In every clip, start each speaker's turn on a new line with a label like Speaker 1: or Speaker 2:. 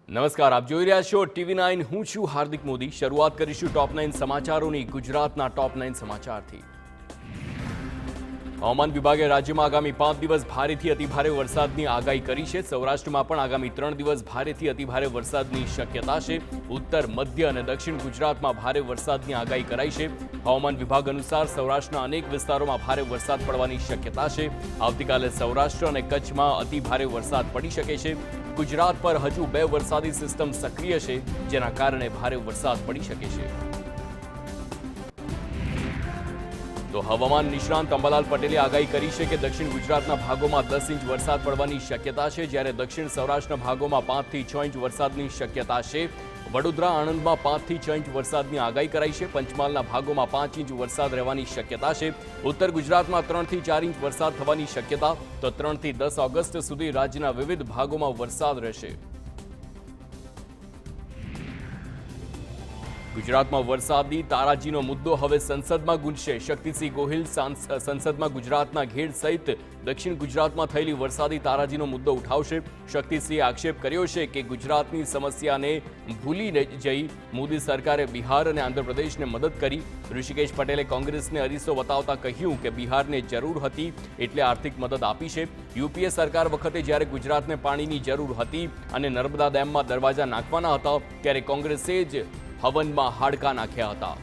Speaker 1: નમસ્કાર, આપ જોઈ રહ્યા છો TV9. હું છું હાર્દિક મોદી. શરૂઆત કરીશું ટોપ 9 સમાચારોની. ગુજરાતના ટોપ 9 સમાચારથી. હવામાન વિભાગે રાજ્યમાં આગામી 5 દિવસ ભારેથી અતિભારે વરસાદની આગાહી કરી છે. સૌરાષ્ટ્રમાં પણ આગામી 3 દિવસ ભારેથી અતિભારે વરસાદની શક્યતા છે. ઉત્તર, મધ્ય અને દક્ષિણ ગુજરાતમાં ભારે વરસાદની આગાહી કરાઈ છે. હવામાન વિભાગ અનુસાર સૌરાષ્ટ્રના અનેક વિસ્તારોમાં ભારે વરસાદ પડવાની શક્યતા છે. આવતીકાલે સૌરાષ્ટ્ર અને કચ્છમાં અતિભારે વરસાદ પડી શકે છે. ગુજરાત પર હજુ 2 વરસાદી સિસ્ટમ સક્રિય છે, જેના કારણે ભારે વરસાદ પડી શકે છે. તો હવામાન નિષ્ણાંત અંબાલાલ પટેલે આગાહી કરી છે કે દક્ષિણ ગુજરાતના ભાગોમાં 10 ઇંચ વરસાદ પડવાની શક્યતા છે, જ્યારે દક્ષિણ સૌરાષ્ટ્રના ભાગોમાં 5 થી 6 ઇંચ વરસાદની શક્યતા છે. વડોદરા, આણંદમાં 5 થી 6 ઇંચ વરસાદની આગાહી કરાઈ છે. પંચમહાલના ભાગોમાં 5 ઇંચ વરસાદ રહેવાની શક્યતા છે. ઉત્તર ગુજરાતમાં 3 થી 4 ઇંચ વરસાદ થવાની શક્યતા, તો 3 થી 10 ઓગસ્ટ સુધી રાજ્યના વિવિધ ભાગોમાં વરસાદ રહેશે. ગુજરાતમાં વરસાદી તારાજીનો મુદ્દો હવે સંસદમાં ગુંજશે. શક્તિસિંહ ગોહિલ સંસદમાં ગુજરાતના ઘેડ સહિત દક્ષિણ ગુજરાતમાં થયેલી વરસાદી તારાજીનો મુદ્દો ઉઠાવશે. શક્તિસિંહે આક્ષેપ કર્યો છે કે ગુજરાતની સમસ્યાને ભૂલી જઈ મોદી સરકારે બિહાર અને આંધ્રપ્રદેશને મદદ કરી. ઋષિકેશ પટેલે કોંગ્રેસને અરીસો બતાવતા કહ્યું કે બિહારને જરૂર હતી એટલે આર્થિક મદદ આપી છે. યુપીએ સરકાર વખતે જ્યારે ગુજરાતને પાણીની જરૂર હતી અને નર્મદા ડેમમાં દરવાજા નાખવાના હતા, ત્યારે કોંગ્રેસે જ હવનમાં હાડકા નાખ્યા હતા.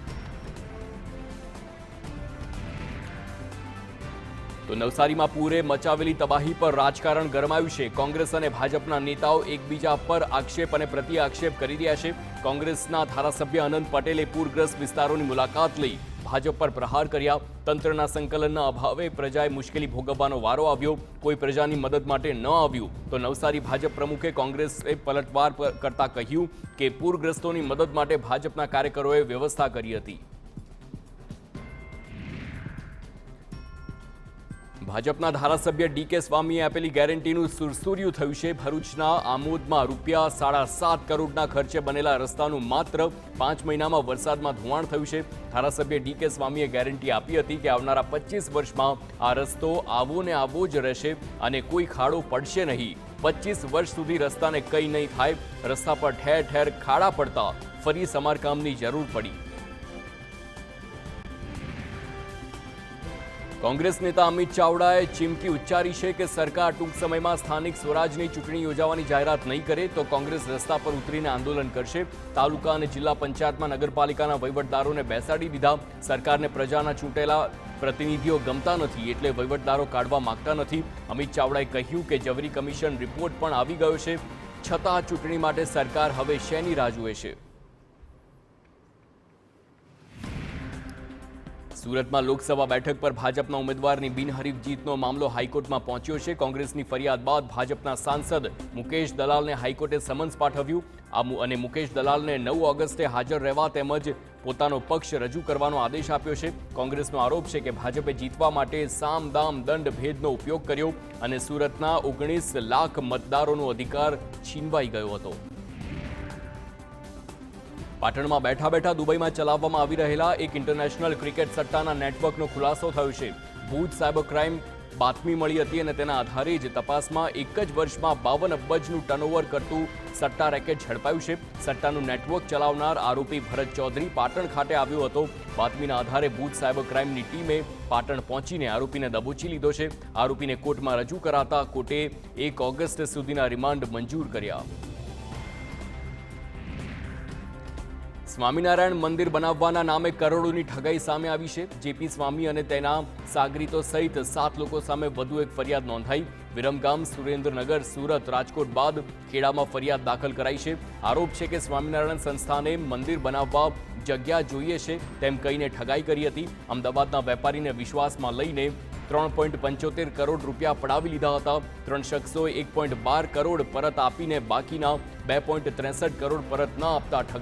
Speaker 1: તો નવસારીમાં પૂરે મચાવેલી તબાહી પર રાજકારણ ગરમાયું છે. કોંગ્રેસ અને ભાજપના નેતાઓ એકબીજા પર આક્ષેપ અને પ્રતિ આક્ષેપ કરી રહ્યા છે. કોંગ્રેસના ધારાસભ્ય અનંત પટેલે પૂરગ્રસ્ત વિસ્તારોની મુલાકાત લઈ ભાજપ પર પ્રહાર કર્યા. તંત્રના સંકલનના અભાવે પ્રજાએ મુશ્કેલી ભોગવવાનો વારો આવ્યો. કોઈ પ્રજાની મદદ માટે ન આવ્યું. તો નવસારી ભાજપ પ્રમુખે કોંગ્રેસે પલટવાર કરતા કહ્યું કે પૂરગ્રસ્તોની મદદ માટે ભાજપના કાર્યકરોએ વ્યવસ્થા કરી હતી. ભાજપના ધારાસભ્ય ડીકે સ્વામીએ આપેલી ગેરંટીનું સુરસુર્યું થયું છે. ભરૂચના આમોદમાં ₹7.5 કરોડના ખર્ચે બનેલા રસ્તાનું માત્ર 5 મહિનામાં વરસાદમાં ધોવાણ થયું છે. ધારાસભ્ય ડીકે સ્વામીએ ગેરંટી આપી હતી કે આવનારા 25 વર્ષમાં આ રસ્તો આવો ને આવો જ રહેશે અને કોઈ ખાડો પડશે નહીં. 25 વર્ષ સુધી રસ્તાને કંઈ નહીં થાય. રસ્તા પર ઠેર ઠેર ખાડા પડતા ફરી સમારકામની જરૂર પડી. કોંગ્રેસ નેતા અમિત ચાવડાએ ચીમકી ઉચ્ચારી છે કે સરકાર ટૂંક સમયમાં સ્થાનિક સ્વરાજની ચૂંટણી યોજવાની જાહેરાત નહીં કરે તો કોંગ્રેસ રસ્તા પર ઉતરીને આંદોલન કરશે. તાલુકા અને જિલ્લા પંચાયતમાં નગરપાલિકાના વહીવટદારોને બેસાડી દીધા. સરકારને પ્રજાના ચૂંટેલા પ્રતિનિધિઓ ગમતા નથી, એટલે વહીવટદારો કાઢવા માંગતા નથી. અમિત ચાવડાએ કહ્યું કે જવરી કમિશન રિપોર્ટ પણ આવી ગયો છે, છતાં ચૂંટણી માટે સરકાર હવે શેની રાહ જુએ છે? સુરતમાં લોકસભા બેઠક પર ભાજપના ઉમેદવારની બિનહરીફ જીતનો મામલો હાઈકોર્ટમાં પહોંચ્યો છે. કોંગ્રેસની ફરિયાદ બાદ ભાજપના સાંસદ મુકેશ દલાલને હાઈકોર્ટે સમન્સ પાઠવ્યું અને મુકેશ દલાલને 9 ઓગસ્ટે હાજર રહેવા તેમજ પોતાનો પક્ષ રજૂ કરવાનો આદેશ આપ્યો છે. કોંગ્રેસનો આરોપ છે કે ભાજપે જીતવા માટે સામ દામ દંડ ભેદનો ઉપયોગ કર્યો અને સુરતના 19 લાખ મતદારોનો અધિકાર છીનવાઈ ગયો હતો. પાટણમાં બેઠા બેઠા દુબઈમાં ચલાવવામાં આવી રહેલા એક ઇન્ટરનેશનલ ક્રિકેટ સટ્ટાના નેટવર્કનો ખુલાસો થયો છે. ભુજ સાયબર ક્રાઇમ બાતમી મળી હતી અને તેના આધારે જ તપાસમાં એક જ વર્ષમાં 52 અબજનું ટર્નઓવર કરતું સટ્ટા રેકેટ ઝડપાયું છે. સટ્ટાનું નેટવર્ક ચલાવનાર આરોપી ભરત ચૌધરી પાટણ ખાતે આવ્યો હતો. બાતમીના આધારે ભુજ સાયબર ક્રાઇમની ટીમે પાટણ પહોંચીને આરોપીને દબોચી લીધો છે. આરોપીને કોર્ટમાં રજૂ કરાતા કોર્ટે 1 ઓગસ્ટ સુધીના રિમાન્ડ મંજૂર કર્યા. સ્વામિનારાયણ મંદિર બનાવવાના નામે કરોડોની ઠગાઈ સામે આવી છે. જેપી સ્વામી અને તેના સાગરીતો સહિત 7 લોકો સામે વધુ એક ફરિયાદ નોંધાઈ. વિરમગામ, સુરેન્દ્રનગર, સુરત, રાજકોટ બાદ ખેડામાં ફરિયાદ દાખલ કરાઈ છે. આરોપ છે કે સ્વામિનારાયણ સંસ્થાને મંદિર બનાવવા જગ્યા જોઈએ છે તેમ કહીને ઠગાઈ કરી હતી. અમદાવાદના વેપારીને વિશ્વાસમાં લઈને 3.75 કરોડ રૂપિયા પડાવી લીધા હતા. 3 શખ્સોએ 1.12 કરોડ પરત આપીને બાકીના 2.63 કરોડ પરત ન આપતા ઠગાઈ